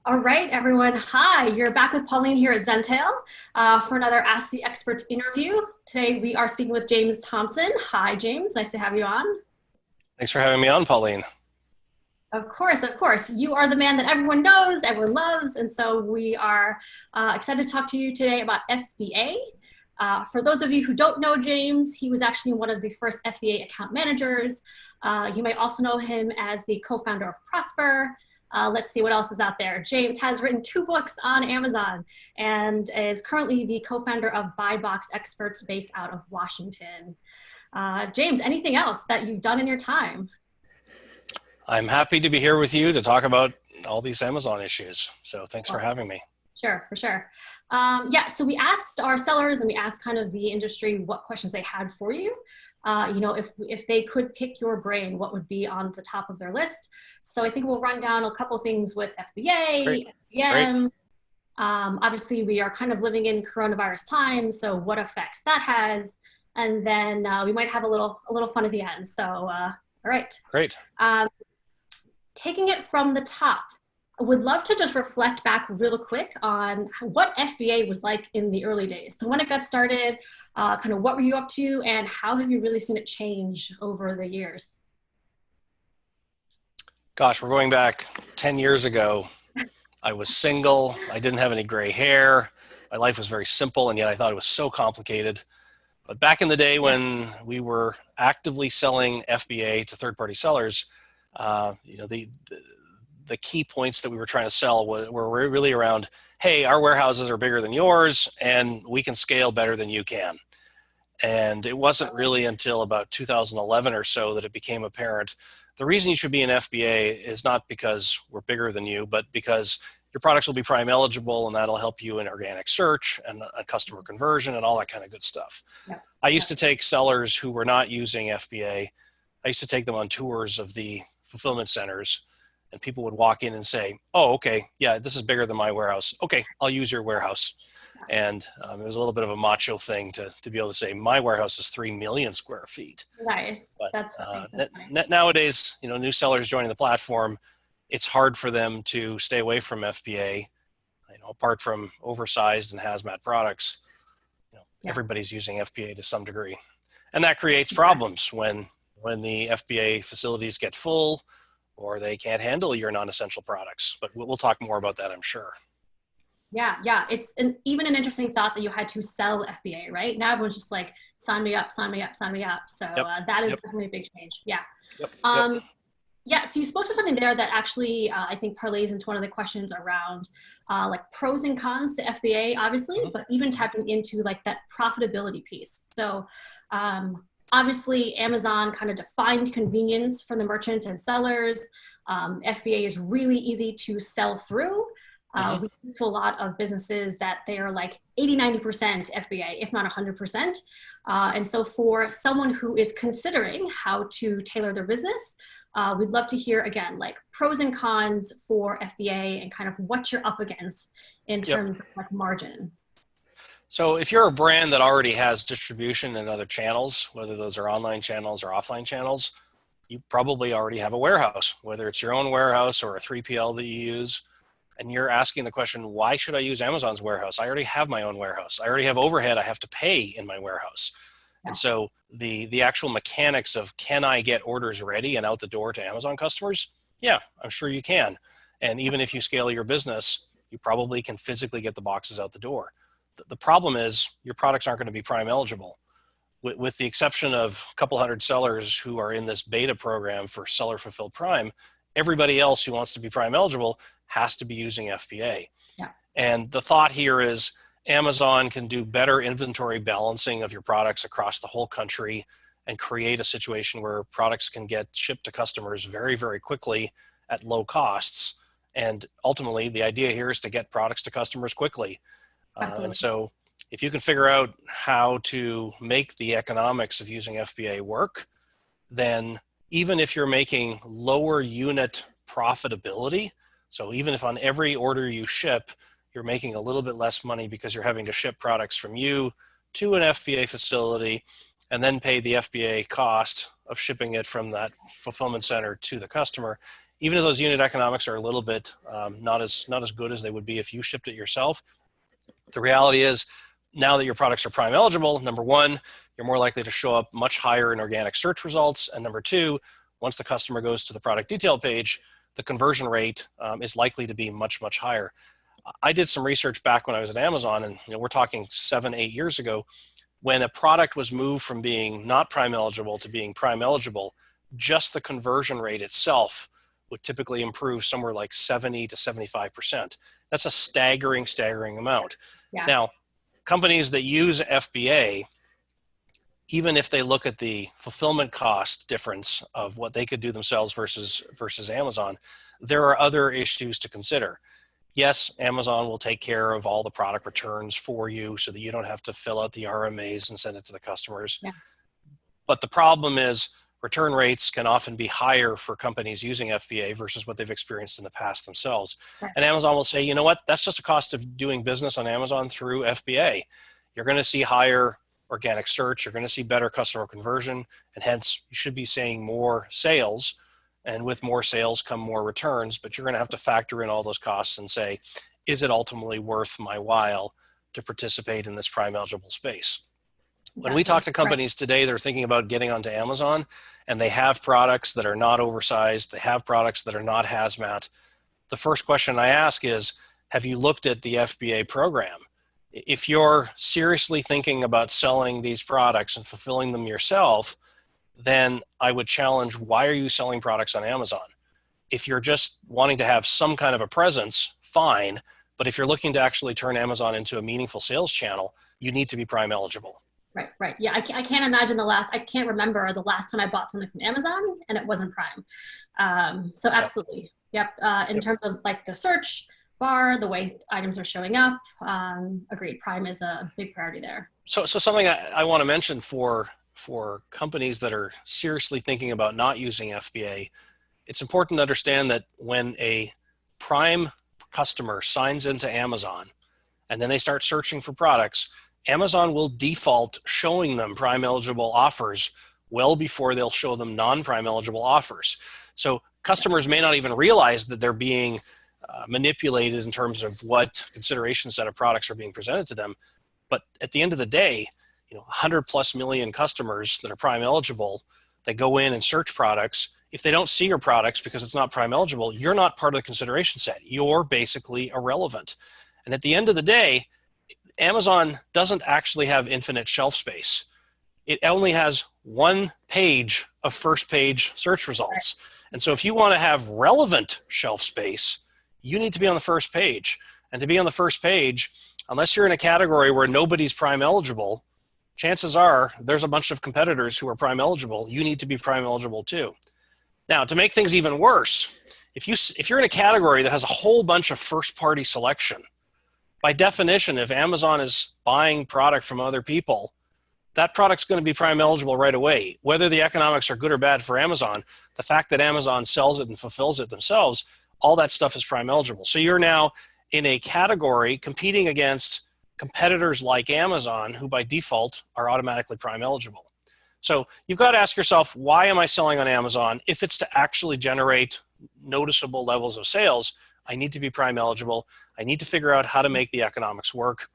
All right, everyone. Hi, you're back with Pauline here at Zentail for another Ask the Experts interview. Today we are speaking with James Thomson. Hi, James. Nice to have you on. Thanks for having me on, Pauline. Of course, of course. You are the man that everyone knows, everyone loves, and so we are excited to talk to you today about FBA. For those of you who don't know James, he was actually one of the first FBA account managers. You might also know him as the co-founder of Prosper. Let's see what else is out there. James has written 2 books on Amazon and is currently the co-founder of Buy Box Experts based out of Washington. James, anything else that you've done in your time? I'm happy to be here with you to talk about all these Amazon issues. So thanks for having me. Sure, for sure. Yeah, so we asked our sellers and we asked kind of the industry what questions they had for you. If they could pick your brain, what would be on the top of their list? So I think we'll run down a couple things with FBA, Great. FBM. Obviously, we are kind of living in coronavirus times, so what effects that has, and then we might have a little fun at the end. So, all right. Great. Taking it from the top, I would love to just reflect back real quick on what FBA was like in the early days. So when it got started, kind of what were you up to and how have you really seen it change over the years? Gosh, we're going back 10 years ago. I was single. I didn't have any gray hair. My life was very simple, and yet I thought it was so complicated. But back in the day when we were actively selling FBA to third-party sellers, the key points that we were trying to sell were really around, hey, our warehouses are bigger than yours and we can scale better than you can. And it wasn't really until about 2011 or so that it became apparent. The reason you should be in FBA is not because we're bigger than you, but because your products will be Prime eligible and that'll help you in organic search and customer conversion and all that kind of good stuff. Yeah. I used to take sellers who were not using FBA. I used to take them on tours of the fulfillment centers, and people would walk in and say, oh, okay, yeah, this is bigger than my warehouse. Okay, I'll use your warehouse. And it was a little bit of a macho thing to be able to say, my warehouse is 3 million square feet. Nice. But That's funny. nowadays, new sellers joining the platform, it's hard for them to stay away from FBA. Apart from oversized and hazmat products, everybody's using FBA to some degree. And that creates problems when the FBA facilities get full or they can't handle your non-essential products. But we'll talk more about that, I'm sure. Yeah. It's even an interesting thought that you had to sell FBA, right? Now everyone's just like, sign me up, sign me up, sign me up. So that is definitely a big change. Yeah. Yeah, so you spoke to something there that actually I think parlays into one of the questions around like pros and cons to FBA, obviously, but even tapping into like that profitability piece. So obviously, Amazon kind of defined convenience for the merchant and sellers. FBA is really easy to sell through. We see to a lot of businesses that they are like 80–90% FBA, if not 100%. And so for someone who is considering how to tailor their business, we'd love to hear, again, like pros and cons for FBA and kind of what you're up against in terms of like margin. So if you're a brand that already has distribution in other channels, whether those are online channels or offline channels, you probably already have a warehouse, whether it's your own warehouse or a 3PL that you use. And you're asking the question, why should I use Amazon's warehouse? I already have my own warehouse. I already have overhead I have to pay in my warehouse. Yeah. And so the actual mechanics of, can I get orders ready and out the door to Amazon customers? Yeah, I'm sure you can. And even if you scale your business, you probably can physically get the boxes out the door. The problem is your products aren't going to be Prime eligible. With the exception of a couple hundred sellers who are in this beta program for Seller Fulfilled Prime, everybody else who wants to be Prime eligible has to be using FBA. Yeah. And the thought here is Amazon can do better inventory balancing of your products across the whole country and create a situation where products can get shipped to customers very, very quickly at low costs. And ultimately, the idea here is to get products to customers quickly. And so if you can figure out how to make the economics of using FBA work, then even if you're making lower unit profitability, so even if on every order you ship, you're making a little bit less money because you're having to ship products from you to an FBA facility and then pay the FBA cost of shipping it from that fulfillment center to the customer, even if those unit economics are a little bit not as good as they would be if you shipped it yourself, the reality is now that your products are Prime eligible, number one, you're more likely to show up much higher in organic search results. And number two, once the customer goes to the product detail page, the conversion rate is likely to be much, much higher. I did some research back when I was at Amazon, and we're talking 7, 8 years ago, when a product was moved from being not Prime eligible to being Prime eligible, just the conversion rate itself would typically improve somewhere like 70 to 75%. That's a staggering amount. Yeah. Now, companies that use FBA, even if they look at the fulfillment cost difference of what they could do themselves versus Amazon, there are other issues to consider. Yes, Amazon will take care of all the product returns for you so that you don't have to fill out the RMAs and send it to the customers. Yeah. But the problem is return rates can often be higher for companies using FBA versus what they've experienced in the past themselves. Right. And Amazon will say, you know what, that's just a cost of doing business on Amazon through FBA. You're going to see higher organic search, you're going to see better customer conversion, and hence you should be seeing more sales. And with more sales come more returns, but you're going to have to factor in all those costs and say, is it ultimately worth my while to participate in this Prime eligible space? When we talk to companies today, they're thinking about getting onto Amazon, and they have products that are not oversized, they have products that are not hazmat. The first question I ask is, have you looked at the FBA program? If you're seriously thinking about selling these products and fulfilling them yourself, then I would challenge, why are you selling products on Amazon? If you're just wanting to have some kind of a presence, fine. But if you're looking to actually turn Amazon into a meaningful sales channel, you need to be Prime eligible. Right. Yeah, I can't imagine I can't remember the last time I bought something from Amazon and it wasn't Prime. So absolutely. Yep. In terms of like the search bar, the way items are showing up, agreed. Prime is a big priority there. So something I want to mention for companies that are seriously thinking about not using FBA, it's important to understand that when a Prime customer signs into Amazon and then they start searching for products, Amazon will default showing them Prime eligible offers well before they'll show them non-Prime eligible offers. So customers may not even realize that they're being manipulated in terms of what consideration set of products are being presented to them. But at the end of the day, 100+ million customers that are Prime eligible, they go in and search products. If they don't see your products because it's not Prime eligible, you're not part of the consideration set. You're basically irrelevant. And at the end of the day, Amazon doesn't actually have infinite shelf space. It only has one page of first page search results. And so if you want to have relevant shelf space, you need to be on the first page. And to be on the first page, unless you're in a category where nobody's Prime eligible, chances are there's a bunch of competitors who are Prime eligible. You need to be Prime eligible too. Now, to make things even worse, if you're in a category that has a whole bunch of first-party selection, by definition, if Amazon is buying product from other people, that product's going to be Prime eligible right away. Whether the economics are good or bad for Amazon, the fact that Amazon sells it and fulfills it themselves, all that stuff is Prime eligible. So you're now in a category competing against competitors like Amazon, who by default are automatically Prime eligible. So you've got to ask yourself, why am I selling on Amazon? If it's to actually generate noticeable levels of sales, I need to be Prime eligible. I need to figure out how to make the economics work.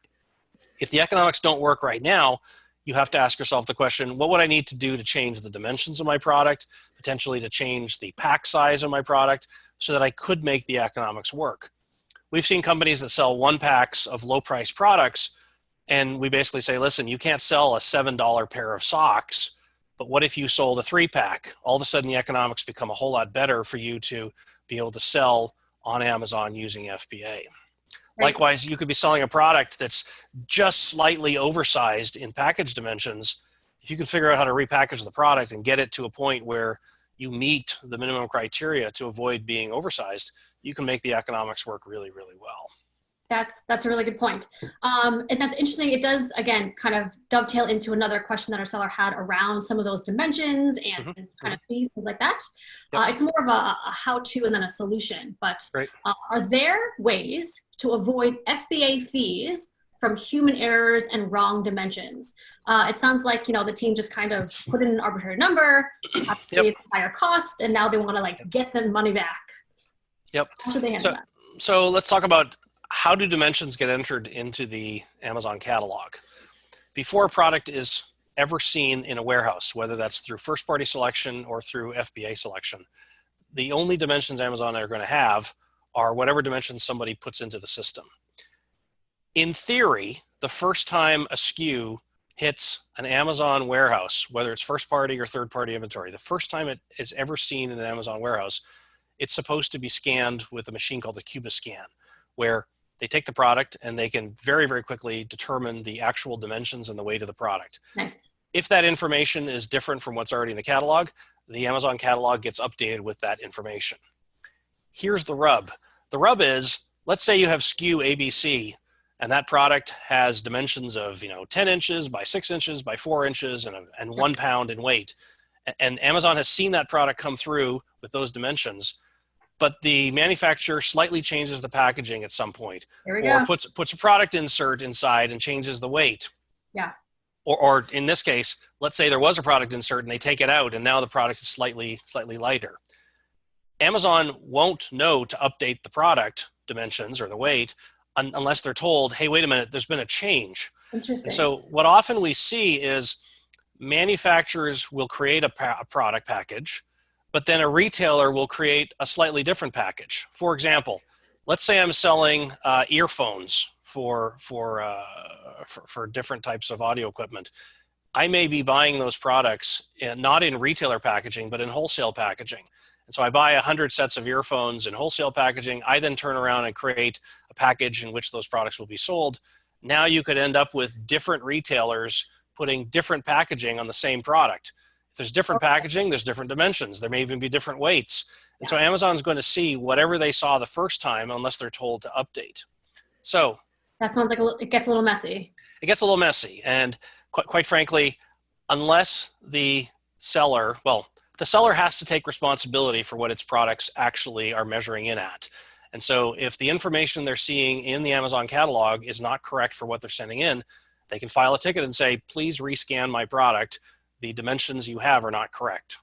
If the economics don't work right now, you have to ask yourself the question, what would I need to do to change the dimensions of my product, potentially to change the pack size of my product so that I could make the economics work? We've seen companies that sell one packs of low price products, and we basically say, listen, you can't sell a $7 pair of socks, but what if you sold a 3-pack? All of a sudden the economics become a whole lot better for you to be able to sell on Amazon using FBA. Right. Likewise, you could be selling a product that's just slightly oversized in package dimensions. If you can figure out how to repackage the product and get it to a point where you meet the minimum criteria to avoid being oversized, you can make the economics work really, really well. That's a really good point. And that's interesting. It does, again, kind of dovetail into another question that our seller had around some of those dimensions and kind of fees, things like that. Yep. It's more of a how-to and then a solution. But are there ways to avoid FBA fees from human errors and wrong dimensions? It sounds like, the team just kind of put in an arbitrary number, it's a higher cost, and now they want to get the money back. Yep. How should they handle that? So let's talk about how do dimensions get entered into the Amazon catalog. Before a product is ever seen in a warehouse, whether that's through first-party selection or through FBA selection, the only dimensions Amazon are going to have are whatever dimensions somebody puts into the system. In theory, the first time a SKU hits an Amazon warehouse, whether it's first-party or third-party inventory, the first time it is ever seen in an Amazon warehouse, it's supposed to be scanned with a machine called the Cubiscan, where they take the product and they can very, very quickly determine the actual dimensions and the weight of the product. Nice. If that information is different from what's already in the catalog, the Amazon catalog gets updated with that information. Here's the rub. The rub is, let's say you have SKU ABC, and that product has dimensions of 10 inches by 6 inches by 4 inches and 1 pound in weight. And Amazon has seen that product come through with those dimensions, but the manufacturer slightly changes the packaging at some point, or puts a product insert inside and changes the weight. Yeah. Or in this case, let's say there was a product insert and they take it out and now the product is slightly lighter. Amazon won't know to update the product dimensions or the weight unless they're told, hey, wait a minute, there's been a change. Interesting. And so what often we see is manufacturers will create a product package, but then a retailer will create a slightly different package. For example, let's say I'm selling earphones for different types of audio equipment. I may be buying those products not in retailer packaging, but in wholesale packaging. And so I buy 100 sets of earphones in wholesale packaging. I then turn around and create a package in which those products will be sold. Now you could end up with different retailers putting different packaging on the same product. If there's different packaging, there's different dimensions. There may even be different weights. And so Amazon's going to see whatever they saw the first time unless they're told to update. So that sounds like it gets a little messy. It gets a little messy. And quite frankly, unless the seller has to take responsibility for what its products actually are measuring in at. And so if the information they're seeing in the Amazon catalog is not correct for what they're sending in, they can file a ticket and say, please rescan my product. The dimensions you have are not correct.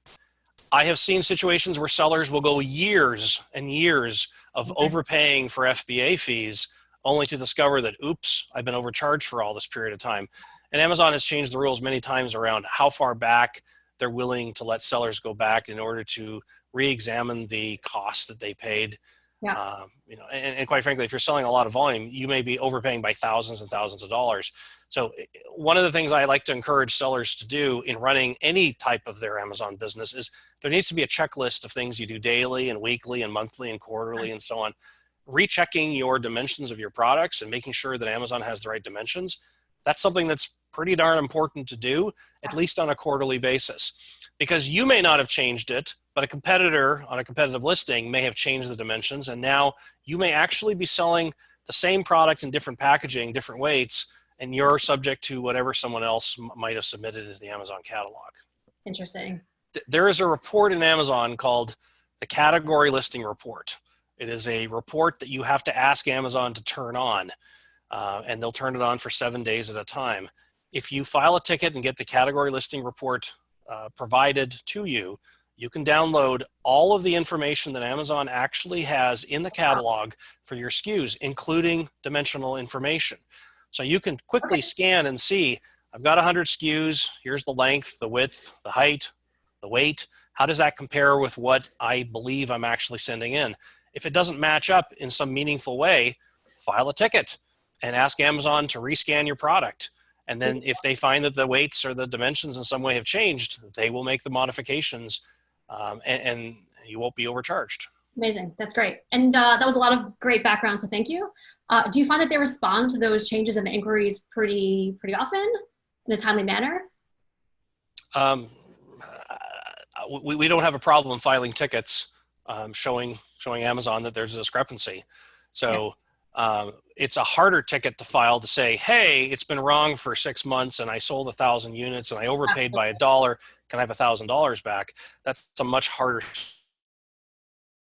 I have seen situations where sellers will go years and years of overpaying for FBA fees only to discover that, oops, I've been overcharged for all this period of time. And Amazon has changed the rules many times around how far back they're willing to let sellers go back in order to re-examine the costs that they paid. Yeah. And quite frankly, if you're selling a lot of volume, you may be overpaying by thousands and thousands of dollars. So one of the things I like to encourage sellers to do in running any type of their Amazon business is there needs to be a checklist of things you do daily and weekly and monthly and quarterly and so on. Rechecking your dimensions of your products and making sure that Amazon has the right dimensions, that's something that's pretty darn important to do, at least on a quarterly basis. Because you may not have changed it, but a competitor on a competitive listing may have changed the dimensions, and now you may actually be selling the same product in different packaging, different weights, and you're subject to whatever someone else might have submitted as the Amazon catalog. Interesting. There is a report in Amazon called the Category Listing Report. It is a report that you have to ask Amazon to turn on, and they'll turn it on for 7 days at a time. If you file a ticket and get the Category Listing Report provided to you, you can download all of the information that Amazon actually has in the catalog for your SKUs, including dimensional information. So you can quickly scan and see, I've got 100 SKUs, here's the length, the width, the height, the weight. How does that compare with what I believe I'm actually sending in? If it doesn't match up in some meaningful way, file a ticket and ask Amazon to rescan your product. And then if they find that the weights or the dimensions in some way have changed, they will make the modifications and you won't be overcharged. Amazing. That's great. And that was a lot of great background, so thank you. Do you find that they respond to those changes and the inquiries pretty often in a timely manner? We don't have a problem filing tickets showing Amazon that there's a discrepancy. So it's a harder ticket to file to say, hey, it's been wrong for 6 months and I sold 1,000 units and I overpaid by $1. Can I have $1,000 back? That's a much harder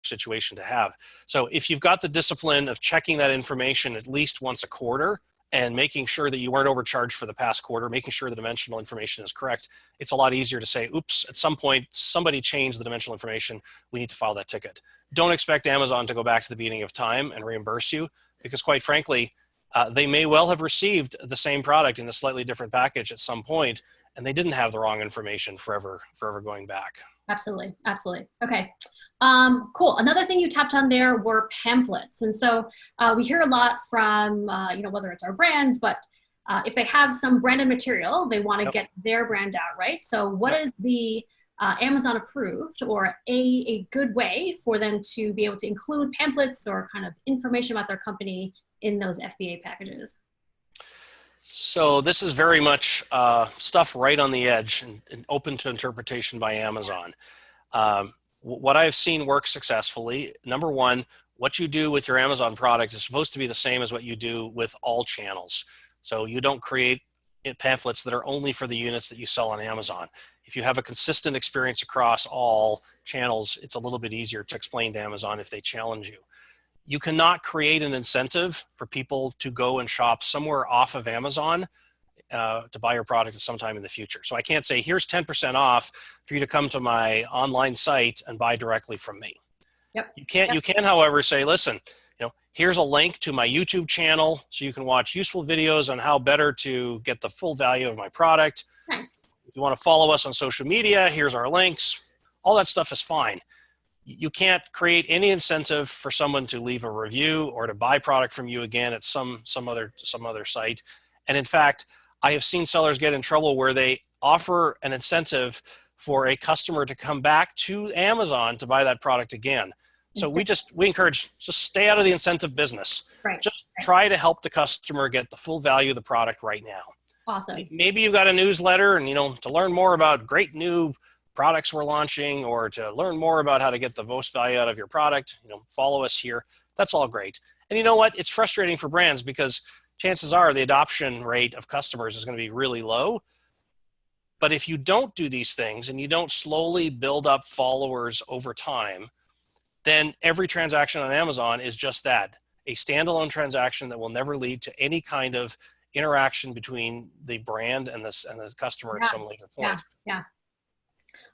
situation to have. So if you've got the discipline of checking that information at least once a quarter, and making sure that you weren't overcharged for the past quarter, making sure the dimensional information is correct, it's a lot easier to say, oops, at some point, somebody changed the dimensional information. We need to file that ticket. Don't expect Amazon to go back to the beginning of time and reimburse you, because quite frankly, they may well have received the same product in a slightly different package at some point, and they didn't have the wrong information forever going back. Absolutely, absolutely. Okay. Cool. Another thing you tapped on there were pamphlets. And so we hear a lot from, whether it's our brands, but if they have some branded material, they want to get their brand out, right? So what is the Amazon approved or a good way for them to be able to include pamphlets or kind of information about their company in those FBA packages? So this is very much stuff right on the edge and open to interpretation by Amazon. What I've seen work successfully, number one, what you do with your Amazon product is supposed to be the same as what you do with all channels. So you don't create pamphlets that are only for the units that you sell on Amazon. If you have a consistent experience across all channels, it's a little bit easier to explain to Amazon if they challenge you. You cannot create an incentive for people to go and shop somewhere off of Amazon to buy your product at some time in the future. So I can't say, here's 10% off for you to come to my online site and buy directly from me. Yep. You can, however, say, listen, here's a link to my YouTube channel so you can watch useful videos on how better to get the full value of my product. Nice. If you want to follow us on social media, here's our links. All that stuff is fine. You can't create any incentive for someone to leave a review or to buy product from you again at some other site. And in fact, I have seen sellers get in trouble where they offer an incentive for a customer to come back to Amazon to buy that product again. So we encourage, just stay out of the incentive business. Right. Just try to help the customer get the full value of the product right now. Awesome. Maybe you've got a newsletter and, to learn more about great new products we're launching or to learn more about how to get the most value out of your product, follow us here. That's all great. And you know what? It's frustrating for brands because chances are the adoption rate of customers is going to be really low. But if you don't do these things and you don't slowly build up followers over time, then every transaction on Amazon is just that, a standalone transaction that will never lead to any kind of interaction between the brand and the customer at some later point. Yeah.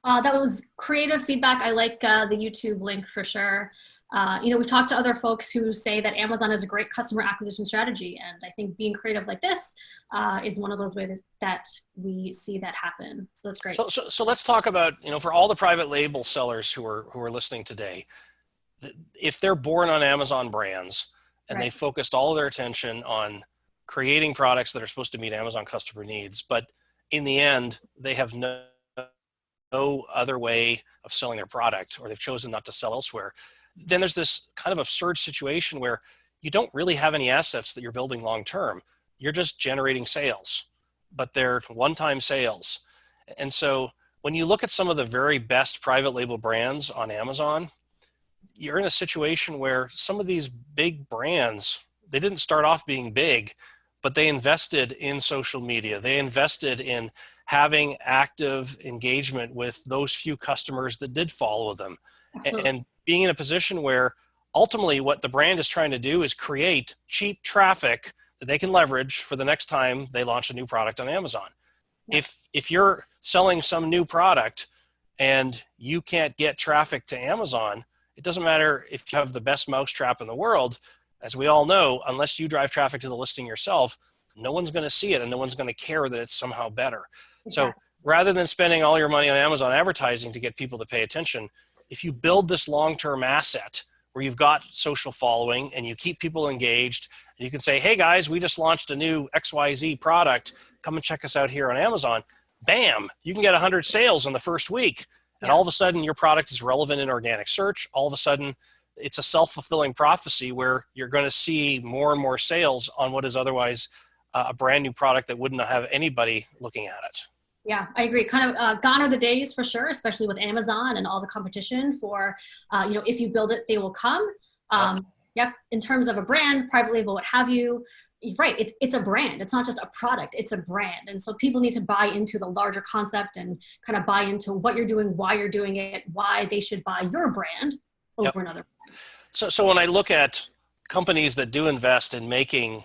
That was creative feedback. I like the YouTube link for sure. We've talked to other folks who say that Amazon is a great customer acquisition strategy. And I think being creative like this is one of those ways that we see that happen. So that's great. So let's talk about, for all the private label sellers who are listening today, if they're born on Amazon brands and they focused all of their attention on creating products that are supposed to meet Amazon customer needs, but in the end, they have no other way of selling their product, or they've chosen not to sell elsewhere, then there's this kind of absurd situation where you don't really have any assets that you're building long-term. You're just generating sales, but they're one-time sales. And so when you look at some of the very best private label brands on Amazon, you're in a situation where some of these big brands, they didn't start off being big, but they invested in social media. They invested in having active engagement with those few customers that did follow them. Absolutely. And being in a position where ultimately what the brand is trying to do is create cheap traffic that they can leverage for the next time they launch a new product on Amazon. Yeah. If you're selling some new product and you can't get traffic to Amazon, it doesn't matter if you have the best mousetrap in the world. As we all know, unless you drive traffic to the listing yourself, no one's going to see it and no one's going to care that it's somehow better. Okay. So rather than spending all your money on Amazon advertising to get people to pay attention, if you build this long-term asset where you've got social following and you keep people engaged, and you can say, hey guys, we just launched a new XYZ product. Come and check us out here on Amazon. Bam, you can get 100 sales in the first week. And all of a sudden your product is relevant in organic search. All of a sudden it's a self-fulfilling prophecy where you're going to see more and more sales on what is otherwise a brand new product that wouldn't have anybody looking at it. Yeah, I agree. Kind of gone are the days for sure, especially with Amazon and all the competition for, if you build it, they will come. Yep. In terms of a brand, private label, what have you, right. It's a brand. It's not just a product. It's a brand. And so people need to buy into the larger concept and kind of buy into what you're doing, why you're doing it, why they should buy your brand over another brand. So when I look at companies that do invest in making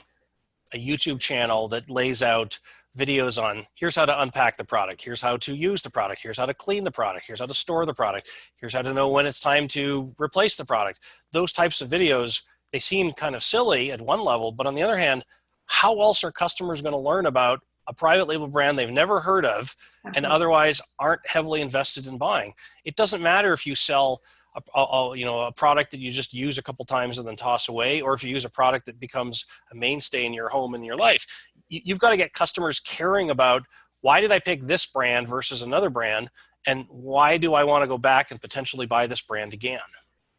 a YouTube channel that lays out videos on here's how to unpack the product, here's how to use the product, here's how to clean the product, here's how to store the product, here's how to know when it's time to replace the product. Those types of videos, they seem kind of silly at one level, but on the other hand, how else are customers going to learn about a private label brand they've never heard of and otherwise aren't heavily invested in buying? It doesn't matter if you sell a product that you just use a couple times and then toss away, or if you use a product that becomes a mainstay in your home and your life. You've got to get customers caring about, why did I pick this brand versus another brand, and why do I want to go back and potentially buy this brand again?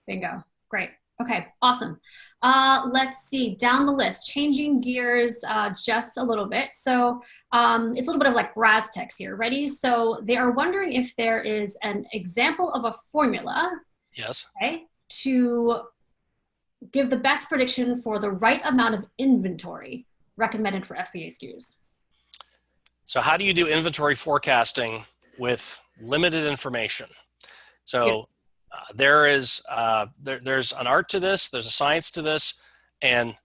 Bingo. Great. Okay, awesome. Let's see, down the list, changing gears just a little bit. So it's a little bit of like brass tacks here. Ready? So they are wondering if there is an example of a formula, yes, okay, to give the best prediction for the right amount of inventory recommended for FBA SKUs. So how do you do inventory forecasting with limited information? So there's an art to this, there's a science to this, and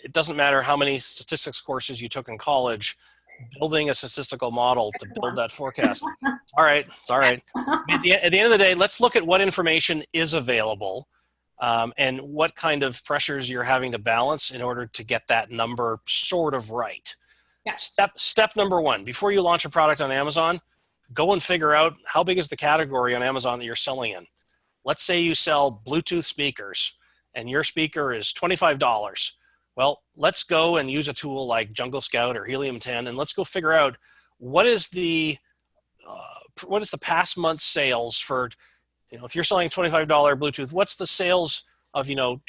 it doesn't matter how many statistics courses you took in college, building a statistical model to build that forecast. It's all right. At the end of the day, let's look at what information is available and what kind of pressures you're having to balance in order to get that number sort of right. Yeah. Step number one, before you launch a product on Amazon, go and figure out how big is the category on Amazon that you're selling in. Let's say you sell Bluetooth speakers and your speaker is $25. Well, let's go and use a tool like Jungle Scout or Helium 10, and let's go figure out what is the past month's sales for, if you're selling $25 Bluetooth, what's the sales of, $20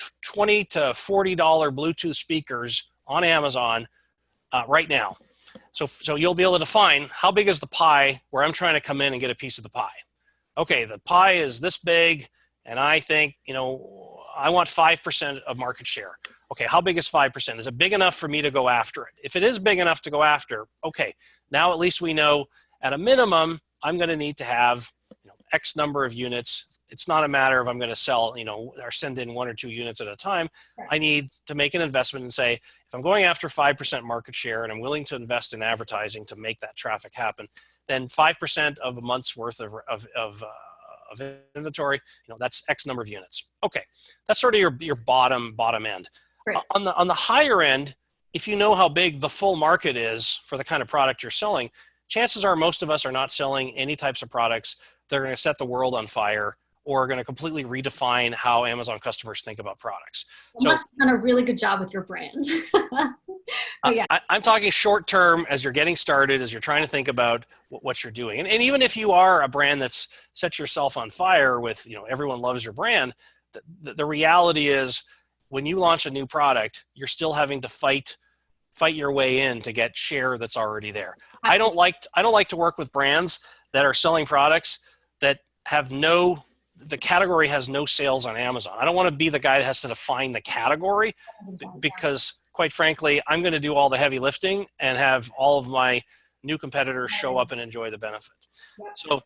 to $40 Bluetooth speakers on Amazon right now. So you'll be able to define how big is the pie where I'm trying to come in and get a piece of the pie. Okay, the pie is this big, and I think, I want 5% of market share. Okay, how big is 5%? Is it big enough for me to go after it? If it is big enough to go after, okay, now at least we know at a minimum, I'm going to need to have X number of units. It's not a matter of I'm going to sell, or send in 1 or 2 units at a time. I need to make an investment and say, if I'm going after 5% market share and I'm willing to invest in advertising to make that traffic happen, then 5% of a month's worth of inventory, that's X number of units. Okay, that's sort of your bottom end. Right. On the higher end, if you know how big the full market is for the kind of product you're selling, chances are most of us are not selling any types of products that are going to set the world on fire or are going to completely redefine how Amazon customers think about products. You must have done a really good job with your brand. Yeah. I'm talking short term as you're getting started, as you're trying to think about what you're doing. And even if you are a brand that's set yourself on fire with, everyone loves your brand, the reality is when you launch a new product, you're still having to fight your way in to get share that's already there. I don't like to work with brands that are selling products that have the category has no sales on Amazon. I don't want to be the guy that has to define the category because, quite frankly, I'm going to do all the heavy lifting and have all of my new competitors show up and enjoy the benefit. So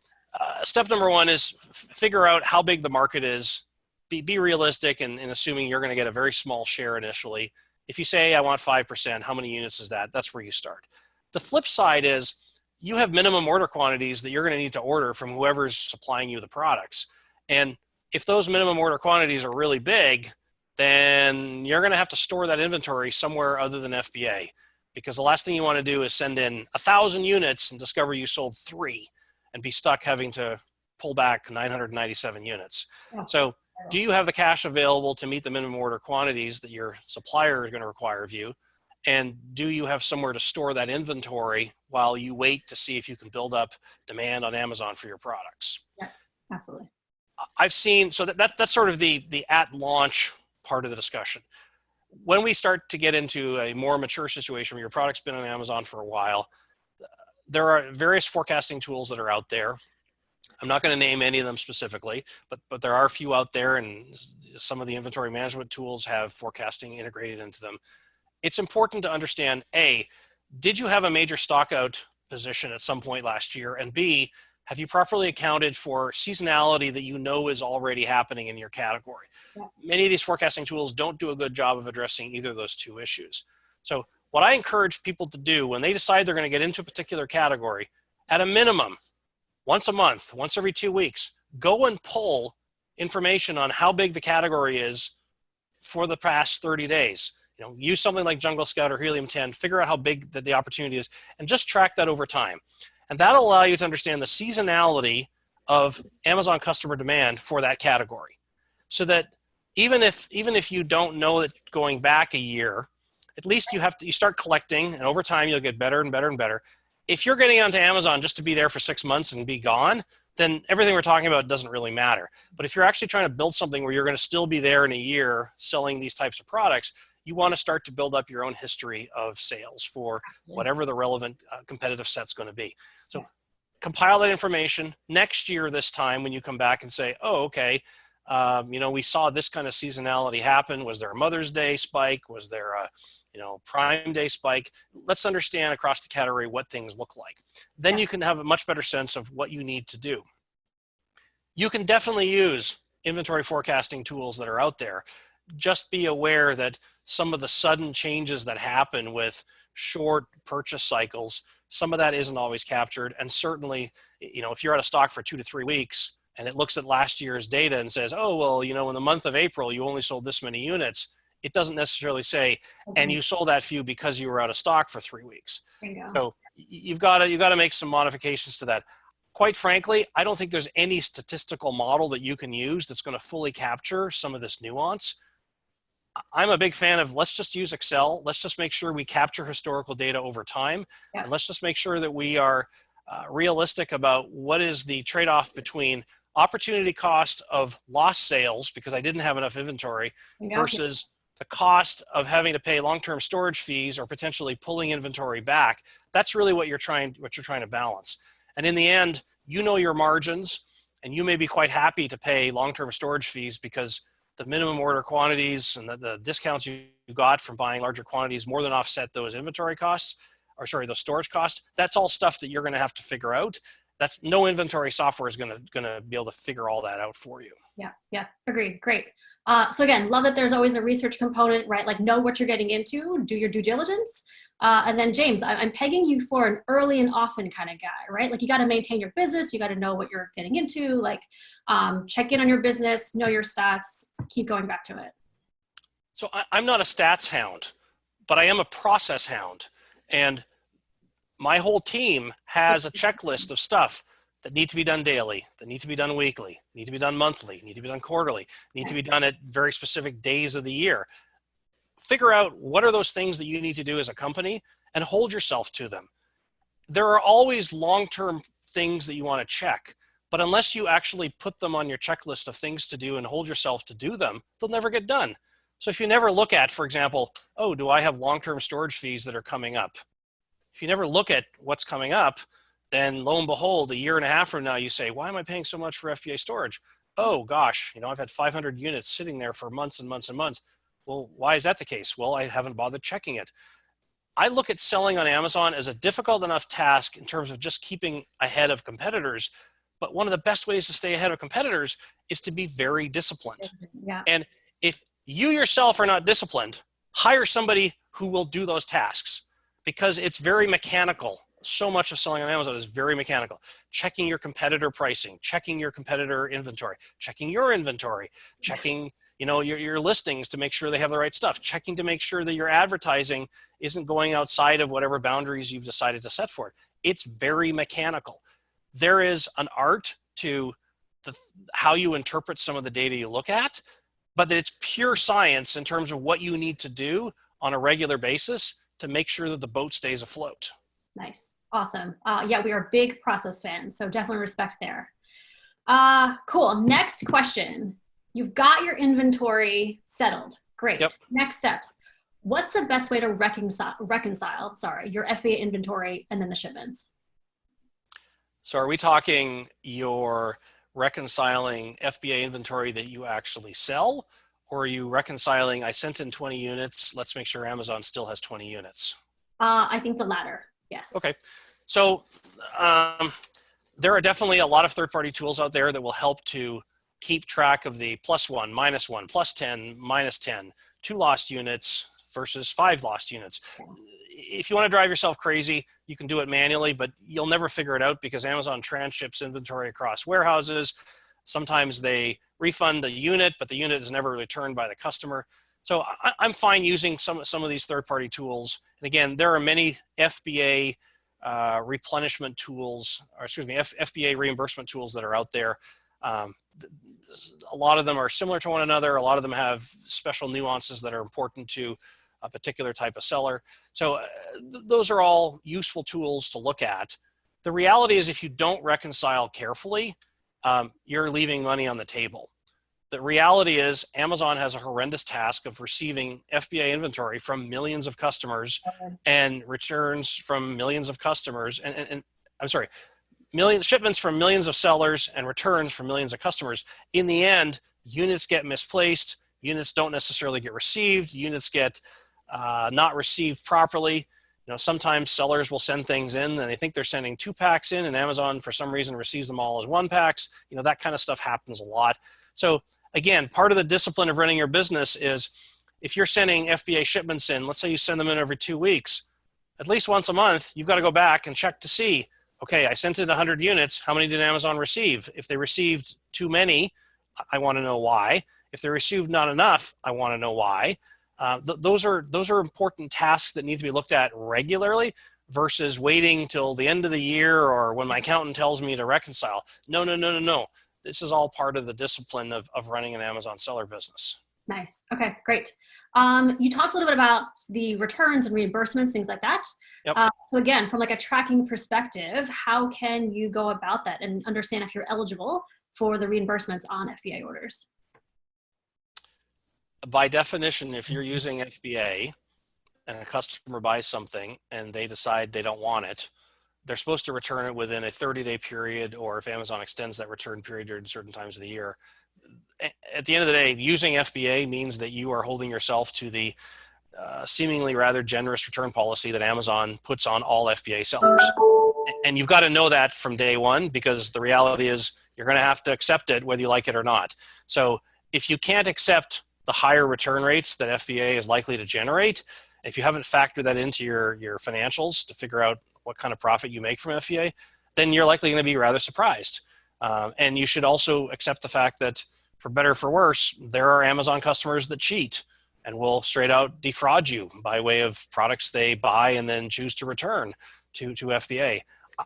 step number one is figure out how big the market is. Be realistic in assuming you're going to get a very small share initially. If you say, I want 5%, how many units is that? That's where you start. The flip side is you have minimum order quantities that you're going to need to order from whoever's supplying you the products. And if those minimum order quantities are really big, then you're going to have to store that inventory somewhere other than FBA, because the last thing you want to do is send in 1,000 units and discover you sold 3 and be stuck having to pull back 997 units. So do you have the cash available to meet the minimum order quantities that your supplier is going to require of you? And do you have somewhere to store that inventory while you wait to see if you can build up demand on Amazon for your products? Yeah, absolutely. I've seen, so that's sort of the at launch part of the discussion. When we start to get into a more mature situation where your product's been on Amazon for a while, there are various forecasting tools that are out there. I'm not going to name any of them specifically, but there are a few out there, and some of the inventory management tools have forecasting integrated into them. It's important to understand, A, did you have a major stock out position at some point last year? And B, have you properly accounted for seasonality that is already happening in your category? Yeah. Many of these forecasting tools don't do a good job of addressing either of those two issues. So what I encourage people to do when they decide they're going to get into a particular category, at a minimum, once a month, once every 2 weeks, go and pull information on how big the category is for the past 30 days. You know, use something like Jungle Scout or Helium 10, figure out how big the opportunity is, and just track that over time. And that'll allow you to understand the seasonality of Amazon customer demand for that category. So that even if you don't know that going back a year, at least you start collecting, and over time you'll get better and better and better. If you're getting onto Amazon just to be there for 6 months and be gone, then everything we're talking about doesn't really matter. But if you're actually trying to build something where you're going to still be there in a year selling these types of products, you want to start to build up your own history of sales for whatever the relevant competitive set's going to be. So compile that information. Next year, this time, when you come back and say, oh, okay, you know, we saw this kind of seasonality happen. Was there a Mother's Day spike? Was there a, you know, Prime Day spike? Let's understand across the category what things look like. Then you can have a much better sense of what you need to do. You can definitely use inventory forecasting tools that are out there. Just be aware that some of the sudden changes that happen with short purchase cycles, some of that isn't always captured. And certainly, you know, if you're out of stock for 2 to 3 weeks, and it looks at last year's data and says, oh, well, you know, in the month of April, you only sold this many units. It doesn't necessarily say, and you sold that few because you were out of stock for 3 weeks. So you've got to make some modifications to that. Quite frankly, I don't think there's any statistical model that you can use that's going to fully capture some of this nuance. I'm a big fan of, let's just use Excel. Let's just make sure we capture historical data over time. And let's just make sure that we are realistic about what is the trade-off between opportunity cost of lost sales because I didn't have enough inventory versus the cost of having to pay long-term storage fees or potentially pulling inventory back. That's really what you're trying to balance. And in the end, you know your margins, and you may be quite happy to pay long-term storage fees because the minimum order quantities and the discounts you got from buying larger quantities more than offset those inventory costs, or sorry, those storage costs. That's all stuff that you're going to have to figure out. That's no inventory software is going to be able to figure all that out for you. Yeah, agreed. Great. So again, love that there's always a research component, right? Like know what you're getting into, do your due diligence. And then James, I'm pegging you for an early and often kind of guy, right? Like you got to maintain your business. You got to know what you're getting into, like check in on your business, know your stats, keep going back to it. So I'm not a stats hound, but I am a process hound. And my whole team has a checklist of stuff that need to be done daily, that need to be done weekly, need to be done monthly, need to be done quarterly, need to be done at very specific days of the year. Figure out what are those things that you need to do as a company and hold yourself to them. There are always long-term things that you want to check, but unless you actually put them on your checklist of things to do and hold yourself to do them, they'll never get done. So if you never look at, for example, oh, do I have long-term storage fees that are coming up? If you never look at what's coming up, then lo and behold, a year and a half from now, you say, why am I paying so much for FBA storage? Oh gosh, you know, I've had 500 units sitting there for months and months and months. Well, why is that the case? Well, I haven't bothered checking it. I look at selling on Amazon as a difficult enough task in terms of just keeping ahead of competitors. But one of the best ways to stay ahead of competitors is to be very disciplined. And if you yourself are not disciplined, hire somebody who will do those tasks because it's very mechanical. So much of selling on Amazon is very mechanical. Checking your competitor pricing, checking your competitor inventory, checking your inventory, checking, you know, your listings to make sure they have the right stuff, checking to make sure that your advertising isn't going outside of whatever boundaries you've decided to set for it. It's very mechanical. There is an art to how you interpret some of the data you look at, but that it's pure science in terms of what you need to do on a regular basis to make sure that the boat stays afloat. Nice. Awesome. Yeah, we are big process fans, so definitely respect there. Cool. Next question. You've got your inventory settled. Great. Yep. Next steps. What's the best way to reconcile your FBA inventory and then the shipments? So are we talking you're reconciling FBA inventory that you actually sell, or are you reconciling, I sent in 20 units, let's make sure Amazon still has 20 units? I think the latter. Yes. Okay. So there are definitely a lot of third-party tools out there that will help to keep track of the +1, -1, +10, -10, 2 lost units versus 5 lost units. if you want to drive yourself crazy, you can do it manually, but you'll never figure it out because Amazon transships inventory across warehouses. Sometimes they refund a unit, but the unit is never returned by the customer. So I'm fine using some of these third-party tools. And again, there are many FBA replenishment tools, or excuse me, FBA reimbursement tools that are out there. A lot of them are similar to one another. A lot of them have special nuances that are important to a particular type of seller. So those are all useful tools to look at. The reality is if you don't reconcile carefully, you're leaving money on the table. The reality is Amazon has a horrendous task of receiving FBA inventory from millions of customers and returns from millions of customers, and I'm sorry, shipments from millions of sellers and returns from millions of customers. In the end, units get misplaced, units don't necessarily get received, units get not received properly. You know, sometimes sellers will send things in and they think they're sending 2 packs in, and Amazon for some reason receives them all as 1 packs. You know, that kind of stuff happens a lot. So again, part of the discipline of running your business is if you're sending FBA shipments in, let's say you send them in every 2 weeks, at least once a month, you've got to go back and check to see, okay, I sent in 100 units. How many did Amazon receive? If they received too many, I want to know why. If they received not enough, I want to know why. Those are important tasks that need to be looked at regularly versus waiting till the end of the year or when my accountant tells me to reconcile. No. This is all part of the discipline of running an Amazon seller business. Nice. Okay, great. You talked a little bit about the returns and reimbursements, things like that. Yep. So again, from like a tracking perspective, how can you go about that and understand if you're eligible for the reimbursements on FBA orders? By definition, if you're using FBA and a customer buys something and they decide they don't want it, they're supposed to return it within a 30-day period, or if Amazon extends that return period during certain times of the year. At the end of the day, using FBA means that you are holding yourself to the seemingly rather generous return policy that Amazon puts on all FBA sellers. And you've got to know that from day one, because the reality is you're going to have to accept it whether you like it or not. So if you can't accept the higher return rates that FBA is likely to generate, if you haven't factored that into your financials to figure out what kind of profit you make from FBA, then you're likely going to be rather surprised. And you should also accept the fact that, for better or for worse, there are Amazon customers that cheat and will straight out defraud you by way of products they buy and then choose to return to FBA.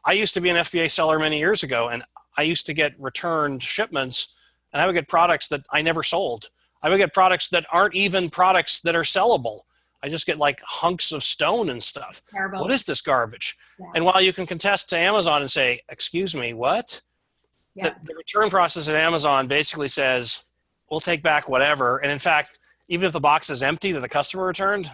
I used to be an FBA seller many years ago, and I used to get returned shipments, and I would get products that I never sold. I would get products that aren't even products that are sellable. I just get like hunks of stone and stuff. Terrible. What is this garbage? Yeah. And while you can contest to Amazon and say, excuse me, what? Yeah. The return process at Amazon basically says, we'll take back whatever. And in fact, even if the box is empty that the customer returned,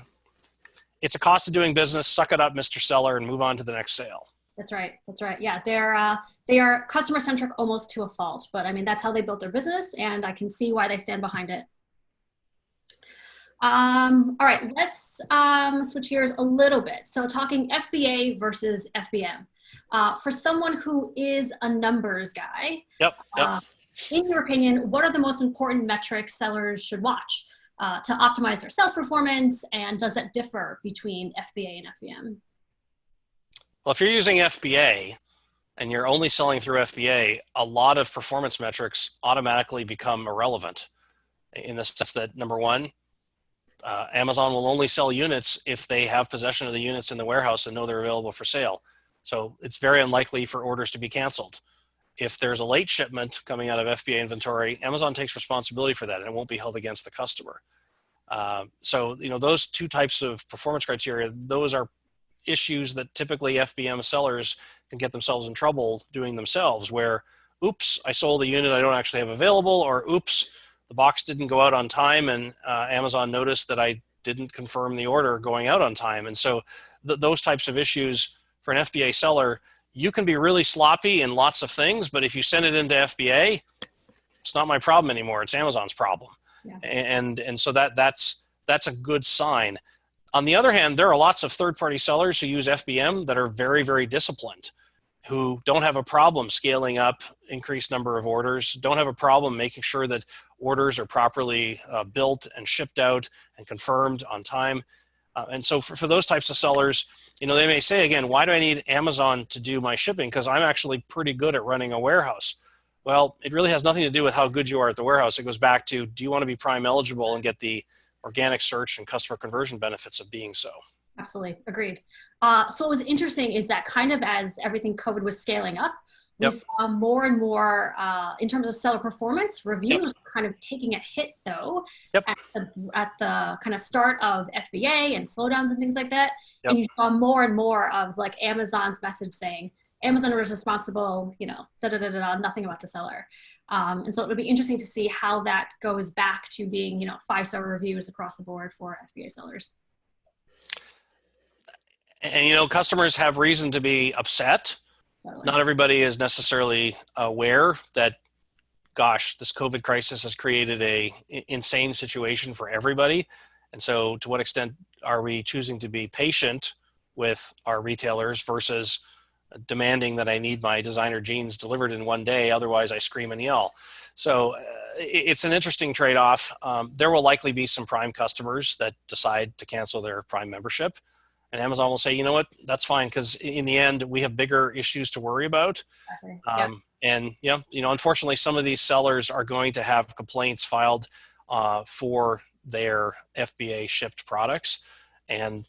it's a cost of doing business. Suck it up, Mr. Seller, and move on to the next sale. That's right. That's right. Yeah, they are customer centric almost to a fault, but I mean, that's how they built their business, and I can see why they stand behind it. All right, let's switch gears a little bit. So talking FBA versus FBM. For someone who is a numbers guy, Yep. In your opinion, what are the most important metrics sellers should watch to optimize their sales performance, and does that differ between FBA and FBM? Well, if you're using FBA and you're only selling through FBA, a lot of performance metrics automatically become irrelevant, in the sense that, number one, Amazon will only sell units if they have possession of the units in the warehouse and know they're available for sale. So it's very unlikely for orders to be canceled. If there's a late shipment coming out of FBA inventory, Amazon takes responsibility for that, and it won't be held against the customer. So, you know, those two types of performance criteria, those are issues that typically FBM sellers can get themselves in trouble doing themselves, where, oops, I sold a unit I don't actually have available, or oops, the box didn't go out on time, and Amazon noticed that I didn't confirm the order going out on time. And so those types of issues for an FBA seller, you can be really sloppy in lots of things, but if you send it into FBA, it's not my problem anymore. It's Amazon's problem. Yeah. And so that's a good sign. On the other hand, there are lots of third-party sellers who use FBM that are very, very disciplined, who don't have a problem scaling up increased number of orders, don't have a problem making sure that orders are properly built and shipped out and confirmed on time. And so for those types of sellers, they may say, again, why do I need Amazon to do my shipping? Because I'm actually pretty good at running a warehouse. Well, it really has nothing to do with how good you are at the warehouse. It goes back to, do you want to be Prime eligible and get the organic search and customer conversion benefits of being so? Absolutely. Agreed. So what was interesting is that kind of as everything COVID was scaling up, we saw more and more in terms of seller performance. Reviews kind of taking a hit though at the kind of start of FBA and slowdowns and things like that. And you saw more and more of like Amazon's message saying Amazon was responsible, nothing about the seller. And so it would be interesting to see how that goes back to being, 5-star reviews across the board for FBA sellers. And customers have reason to be upset. Totally. Not everybody is necessarily aware that, gosh, this COVID crisis has created a insane situation for everybody. And so to what extent are we choosing to be patient with our retailers versus demanding that I need my designer jeans delivered in one day, otherwise I scream and yell. So it's an interesting trade-off. There will likely be some Prime customers that decide to cancel their Prime membership. And Amazon will say, you know what, that's fine, because in the end, we have bigger issues to worry about. And unfortunately, some of these sellers are going to have complaints filed for their FBA shipped products. And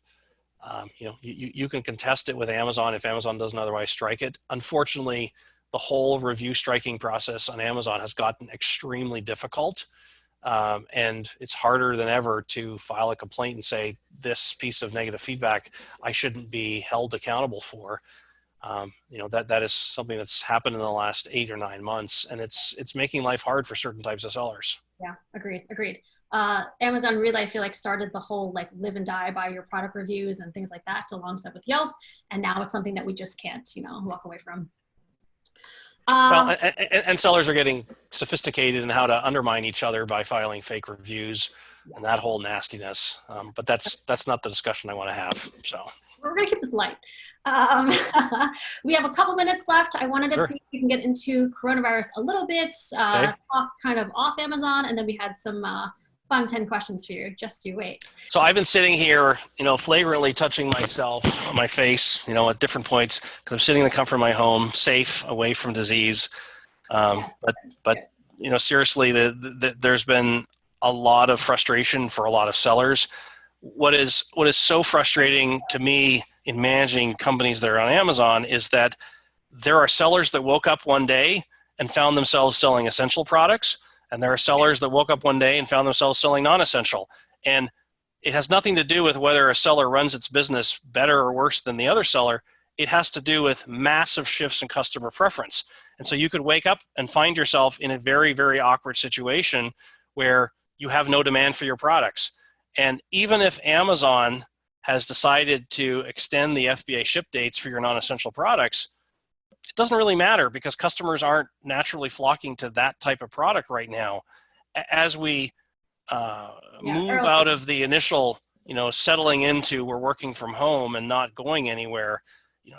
you can contest it with Amazon if Amazon doesn't otherwise strike it. Unfortunately, the whole review striking process on Amazon has gotten extremely difficult. And it's harder than ever to file a complaint and say, this piece of negative feedback I shouldn't be held accountable for. That is something that's happened in the last 8 or 9 months, and it's making life hard for certain types of sellers. Yeah, agreed. Amazon really, I feel like, started the whole like live and die by your product reviews and things like that alongside with Yelp. And now it's something that we just can't, walk away from. Well, and sellers are getting sophisticated in how to undermine each other by filing fake reviews and that whole nastiness. But that's not the discussion I want to have. So we're going to keep this light. We have a couple minutes left. I wanted to see if we can get into coronavirus a little bit, talk kind of off Amazon, and then we had some fun 10 questions for you. Just you wait. So I've been sitting here, flagrantly touching myself on my face, at different points, because I'm sitting in the comfort of my home, safe, away from disease. But seriously, there's been a lot of frustration for a lot of sellers. What is so frustrating to me in managing companies that are on Amazon is that there are sellers that woke up one day and found themselves selling essential products. And there are sellers that woke up one day and found themselves selling non-essential. And it has nothing to do with whether a seller runs its business better or worse than the other seller. It has to do with massive shifts in customer preference. And so you could wake up and find yourself in a very, very awkward situation where you have no demand for your products. And even if Amazon has decided to extend the FBA ship dates for your non-essential products, it doesn't really matter because customers aren't naturally flocking to that type of product right now. As we move out of the initial, settling into we're working from home and not going anywhere,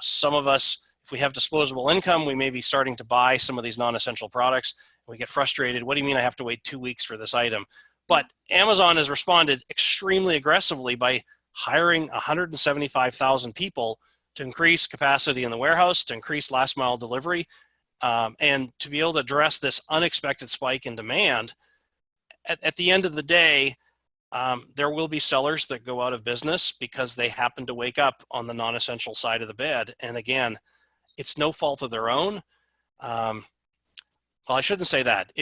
some of us, if we have disposable income, we may be starting to buy some of these non-essential products. We get frustrated. What do you mean I have to wait 2 weeks for this item? But Amazon has responded extremely aggressively by hiring 175,000 people to increase capacity in the warehouse, to increase last mile delivery, and to be able to address this unexpected spike in demand. At the end of the day, there will be sellers that go out of business because they happen to wake up on the non-essential side of the bed. And again, it's no fault of their own. Well, I shouldn't say that.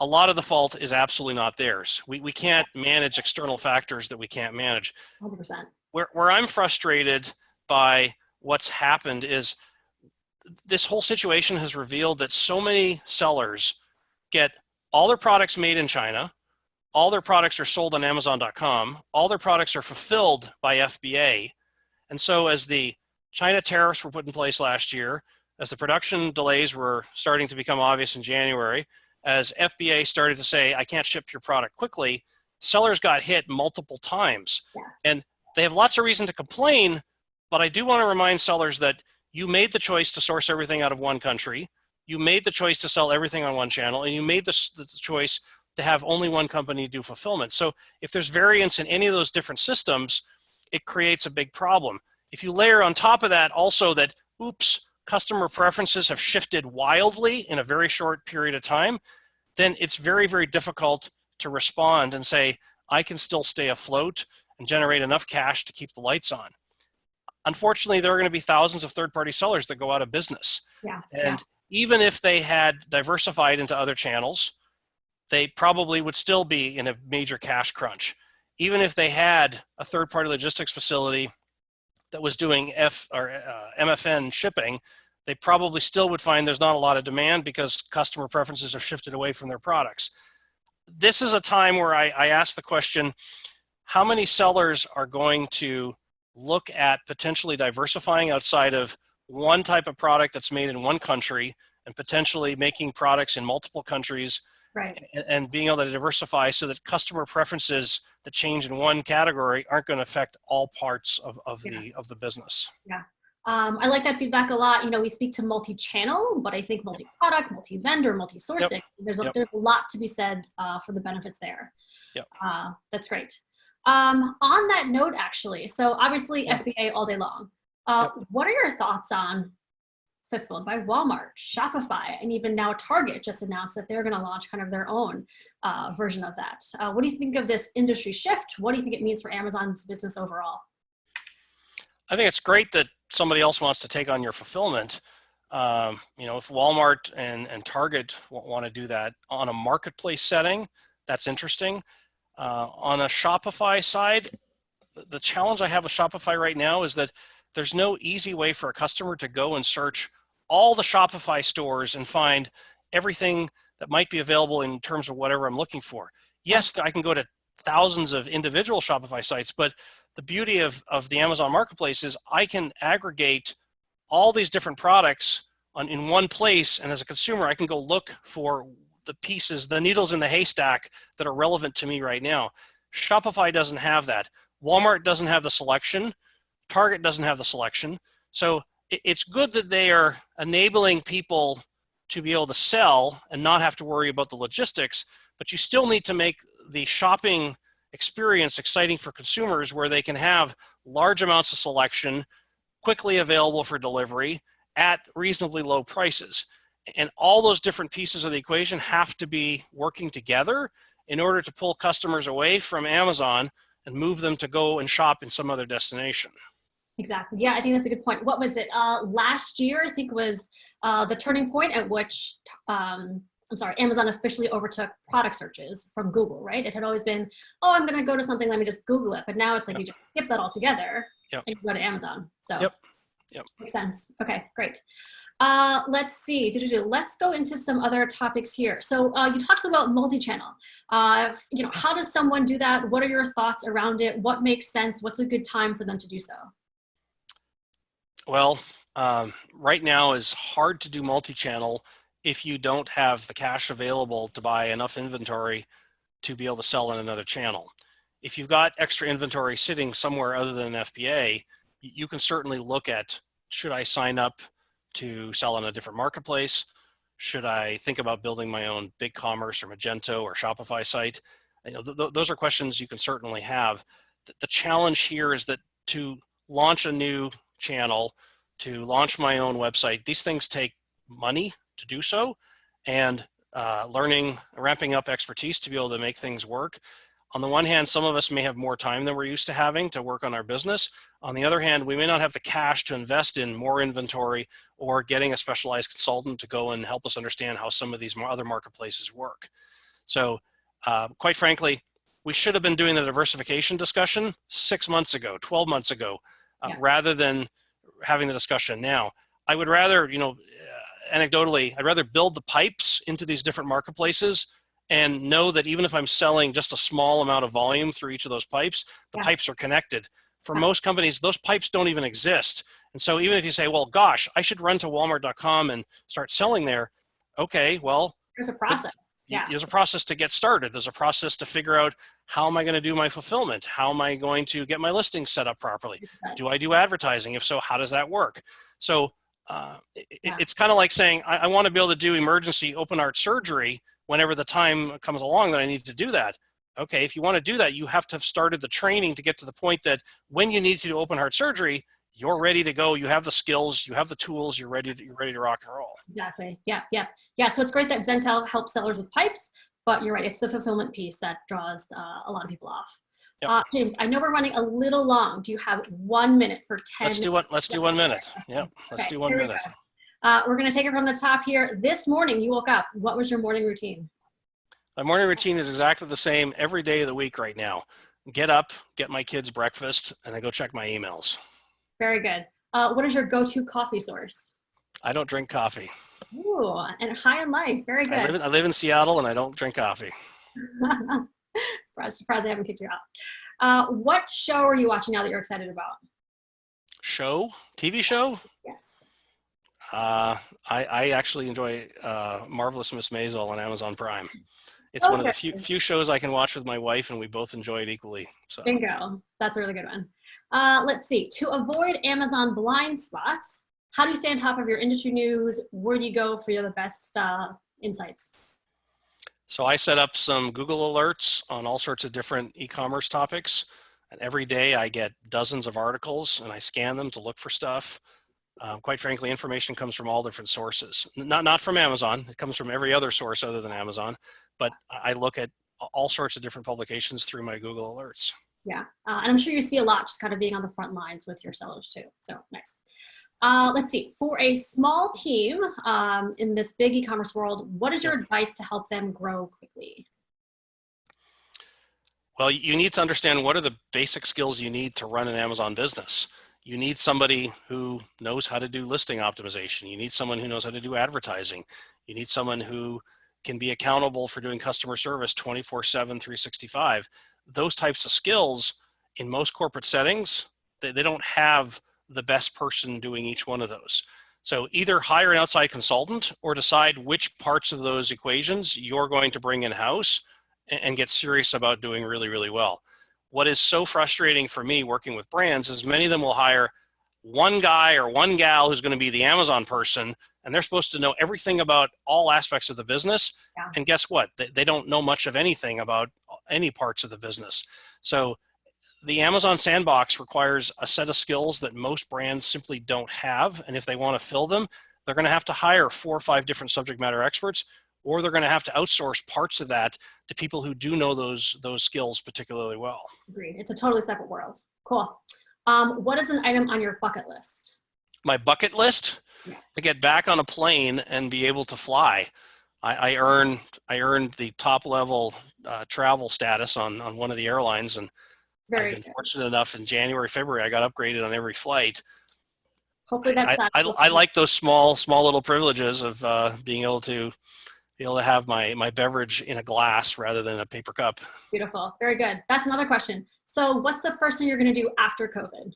A lot of the fault is absolutely not theirs. We can't manage external factors that we can't manage. 100%. Where I'm frustrated by what's happened is this whole situation has revealed that so many sellers get all their products made in China, all their products are sold on Amazon.com, all their products are fulfilled by FBA. And so as the China tariffs were put in place last year, as the production delays were starting to become obvious in January, as FBA started to say, I can't ship your product quickly, sellers got hit multiple times. Yeah. And they have lots of reason to complain, but I do want to remind sellers that you made the choice to source everything out of one country. You made the choice to sell everything on one channel, and you made the choice to have only one company do fulfillment. So if there's variance in any of those different systems, it creates a big problem. If you layer on top of that also that, oops, customer preferences have shifted wildly in a very short period of time, then it's very, very difficult to respond and say, I can still stay afloat and generate enough cash to keep the lights on. Unfortunately, there are going to be thousands of third-party sellers that go out of business. And even if they had diversified into other channels, they probably would still be in a major cash crunch. Even if they had a third-party logistics facility that was doing MFN shipping, they probably still would find there's not a lot of demand because customer preferences have shifted away from their products. This is a time where I ask the question, how many sellers are going to look at potentially diversifying outside of one type of product that's made in one country and potentially making products in multiple countries, and being able to diversify so that customer preferences that change in one category aren't going to affect all parts of the business. I like that feedback a lot. We speak to multi-channel, but I think multi-product, multi-vendor, multi-sourcing, there's a lot to be said for the benefits there. That's great. On that note, actually, so obviously FBA all day long. What are your thoughts on Fulfilled by Walmart, Shopify, and even now Target just announced that they're going to launch kind of their own version of that. What do you think of this industry shift? What do you think it means for Amazon's business overall? I think it's great that somebody else wants to take on your fulfillment. If Walmart and Target want to do that on a marketplace setting, that's interesting. On a Shopify side, the challenge I have with Shopify right now is that there's no easy way for a customer to go and search all the Shopify stores and find everything that might be available in terms of whatever I'm looking for. Yes, I can go to thousands of individual Shopify sites, but the beauty of the Amazon Marketplace is I can aggregate all these different products in one place, and as a consumer, I can go look for the pieces, the needles in the haystack that are relevant to me right now. Shopify doesn't have that. Walmart doesn't have the selection. Target doesn't have the selection. So it's good that they are enabling people to be able to sell and not have to worry about the logistics, but you still need to make the shopping experience exciting for consumers where they can have large amounts of selection, quickly available for delivery at reasonably low prices. And all those different pieces of the equation have to be working together in order to pull customers away from Amazon and move them to go and shop in some other destination. Exactly. Yeah, I think that's a good point. What was it? Last year, I think was the turning point at which, Amazon officially overtook product searches from Google, right? It had always been, oh, I'm going to go to something, let me just Google it. But now it's like you just skip that altogether and you go to Amazon. So makes sense. Okay, great. Let's see. Let's go into some other topics here. So you talked about multi-channel. How does someone do that? What are your thoughts around it? What makes sense? What's a good time for them to do so? Well, right now is hard to do multi-channel if you don't have the cash available to buy enough inventory to be able to sell in another channel. If you've got extra inventory sitting somewhere other than an FBA, you can certainly look at, should I sign up to sell on a different marketplace? Should I think about building my own BigCommerce or Magento or Shopify site? Those are questions you can certainly have. The challenge here is that to launch a new channel, to launch my own website, these things take money to do so, and ramping up expertise to be able to make things work. On the one hand, some of us may have more time than we're used to having to work on our business. On the other hand, we may not have the cash to invest in more inventory or getting a specialized consultant to go and help us understand how some of these other marketplaces work. So quite frankly, we should have been doing the diversification discussion 6 months ago, 12 months ago, rather than having the discussion now. I would rather, anecdotally, I'd rather build the pipes into these different marketplaces and know that even if I'm selling just a small amount of volume through each of those pipes, the pipes are connected. For most companies, those pipes don't even exist. And so even if you say, well, gosh, I should run to walmart.com and start selling there. Okay, well, there's a process. There's a process to get started. There's a process to figure out, how am I going to do my fulfillment? How am I going to get my listings set up properly? Do I do advertising? If so, how does that work? So it's kind of like saying, I want to be able to do emergency open heart surgery whenever the time comes along that I need to do that. Okay, if you want to do that, you have to have started the training to get to the point that when you need to do open heart surgery, you're ready to go. You have the skills, you have the tools, you're ready to rock and roll. Exactly. Yeah. Yeah. Yeah. So it's great that Zentail helps sellers with pipes, but you're right. It's the fulfillment piece that draws a lot of people off. Yep. James, I know we're running a little long. Do you have 1 minute for 10 Let's do minutes? Let's do 1 minute. Yep. Let's do 1 minute. We're going to take it from the top here. This morning, you woke up. What was your morning routine? My morning routine is exactly the same every day of the week right now. Get up, get my kids breakfast, and then go check my emails. Very good. What is your go-to coffee source? I don't drink coffee. Ooh, and high in life. Very good. I live in Seattle, and I don't drink coffee. Surprised I haven't kicked you out. What show are you watching now that you're excited about? Show? TV show? Yes. I actually enjoy Marvelous Miss Maisel on Amazon Prime. It's one of the few shows I can watch with my wife, and we both enjoy it equally. So. Bingo. That's a really good one. Let's see. To avoid Amazon blind spots, how do you stay on top of your industry news? Where do you go for the best insights? So I set up some Google alerts on all sorts of different e-commerce topics. And every day I get dozens of articles, and I scan them to look for stuff. Quite frankly, information comes from all different sources. Not from Amazon. It comes from every other source other than Amazon. But I look at all sorts of different publications through my Google alerts. Yeah, and I'm sure you see a lot just kind of being on the front lines with your sellers too. So nice. Let's see. For a small team in this big e-commerce world, what is your advice to help them grow quickly? Well, you need to understand what are the basic skills you need to run an Amazon business. You need somebody who knows how to do listing optimization. You need someone who knows how to do advertising. You need someone who can be accountable for doing customer service 24/7, 365. Those types of skills in most corporate settings, they don't have the best person doing each one of those. So either hire an outside consultant or decide which parts of those equations you're going to bring in-house and get serious about doing really, really well. What is so frustrating for me working with brands is many of them will hire one guy or one gal who's going to be the Amazon person, and they're supposed to know everything about all aspects of the business. Yeah. And guess what? They don't know much of anything about any parts of the business. So the Amazon sandbox requires a set of skills that most brands simply don't have. And if they want to fill them, they're going to have to hire 4 or 5 different subject matter experts, or they're going to have to outsource parts of that to people who do know those skills particularly well. Agreed. It's a totally separate world. Cool. What is an item on your bucket list? My bucket list? Yeah. To get back on a plane and be able to fly. I earned the top level travel status on one of the airlines, and I've been fortunate enough in January, February, I got upgraded on every flight. Hopefully that's I like those small little privileges of being able to have my beverage in a glass rather than a paper cup. Beautiful. Very good. That's another question. So what's the first thing you're going to do after COVID?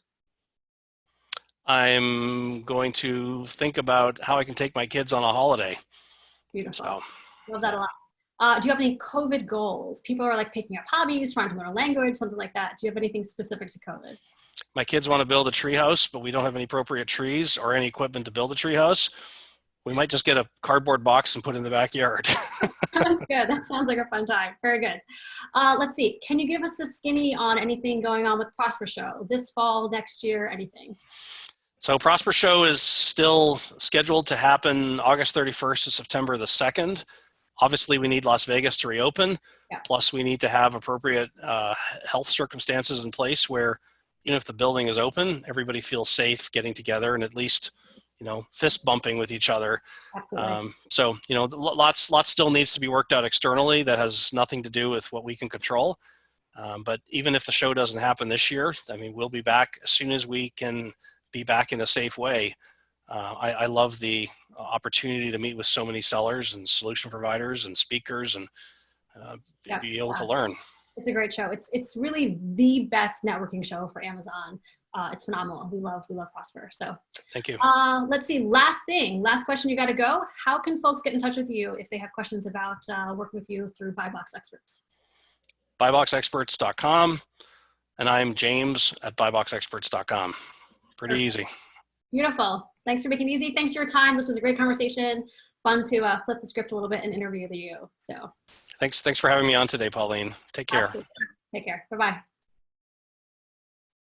I'm going to think about how I can take my kids on a holiday. Beautiful. So, love that a lot. Do you have any COVID goals? People are like picking up hobbies, trying to learn a language, something like that. Do you have anything specific to COVID? My kids want to build a tree house, but we don't have any appropriate trees or any equipment to build a tree house. We might just get a cardboard box and put it in the backyard. That's good. That sounds like a fun time. Very good. Let's see. Can you give us a skinny on anything going on with Prosper Show this fall, next year, anything? So Prosper Show is still scheduled to happen August 31st to September the 2nd. Obviously, we need Las Vegas to reopen. Yeah. Plus, we need to have appropriate health circumstances in place where, if the building is open, everybody feels safe getting together and at least, fist bumping with each other. Absolutely. So, lots still needs to be worked out externally that has nothing to do with what we can control. But even if the show doesn't happen this year, we'll be back as soon as we can be back in a safe way. I love the opportunity to meet with so many sellers and solution providers and speakers and be able to learn. It's a great show. It's really the best networking show for Amazon. It's phenomenal. We love Prosper. So thank you. Let's see. Last question. You got to go. How can folks get in touch with you if they have questions about working with you through BuyBox Experts? buyboxexperts.com, and I'm James at buyboxexperts.com. Pretty easy. Beautiful. Thanks for making it easy. Thanks for your time. This was a great conversation. fun to flip the script a little bit and interview you. So thanks for having me on today, Pauline. Take care. Absolutely. Take care. Bye-bye.